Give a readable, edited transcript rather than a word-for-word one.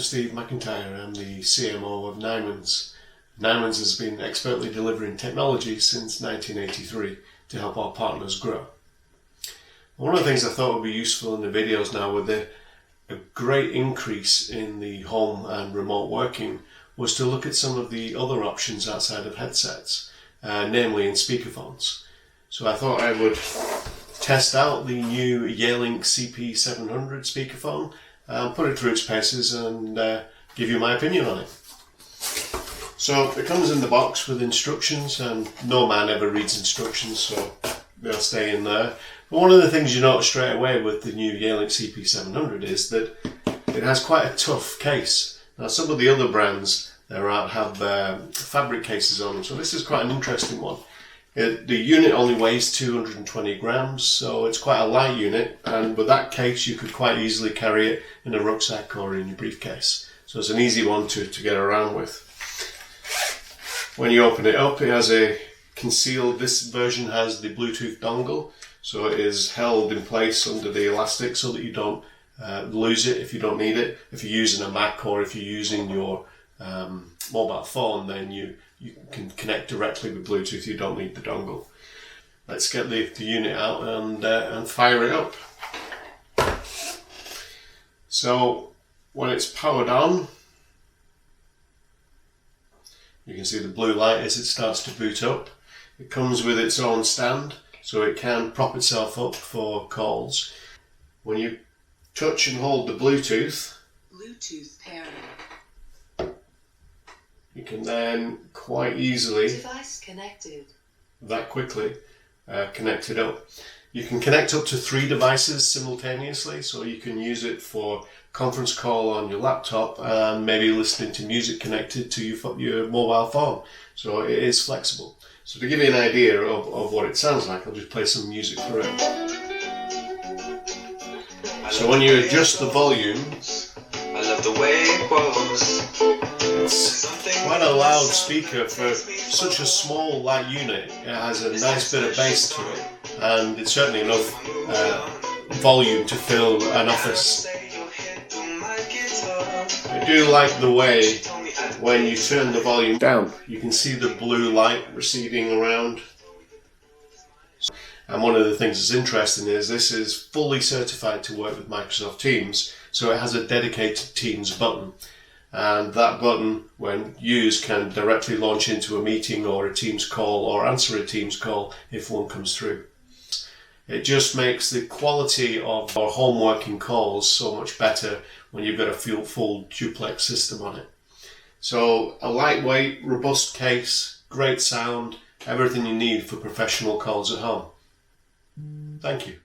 Steve McIntyre. I'm the CMO of Nimans. Nimans has been expertly delivering technology since 1983 to help our partners grow. One of the things I thought would be useful in the videos now, with a great increase in the home and remote working, was to look at some of the other options outside of headsets, namely in speakerphones. So I thought I would test out the new Yealink CP700 speakerphone, put it through its paces and give you my opinion on it. So it comes in the box with instructions, and no man ever reads instructions, so they'll stay in there. But one of the things you notice straight away with the new Yealink CP700 is that it has quite a tough case. Now, some of the other brands that are out have fabric cases on them, so this is quite an interesting one. The unit only weighs 220 grams, so it's quite a light unit, and with that case you could quite easily carry it in a rucksack or in your briefcase. So it's an easy one to get around with. When you open it up, it has a concealed, this version has the Bluetooth dongle, so it is held in place under the elastic so that you don't lose it if you don't need it. If you're using a Mac or if you're using your mobile phone, then you can connect directly with Bluetooth, you don't need the dongle. Let's get the unit out and fire it up. So when it's powered on, you can see the blue light as it starts to boot up. It comes with its own stand, so it can prop itself up for calls. When you touch and hold the Bluetooth pairing, you can then quite easily, device connected, that quickly, connect it up. You can connect up to 3 devices simultaneously, so you can use it for conference call on your laptop and maybe listening to music connected to your mobile phone. So it is flexible. So to give you an idea of what it sounds like, I'll just play some music through it. So when you adjust the volume, I love the way it grows. It's quite a loud speaker for such a small, light unit. It has a nice bit of bass to it, and it's certainly enough volume to fill an office. I do like the way when you turn the volume down, you can see the blue light receding around. And one of the things that's interesting is this is fully certified to work with Microsoft Teams, so it has a dedicated Teams button. And that button, when used, can directly launch into a meeting or a Teams call or answer a Teams call if one comes through. It just makes the quality of our home working calls so much better when you've got a full duplex system on it. So a lightweight, robust case, great sound, everything you need for professional calls at home. Thank you.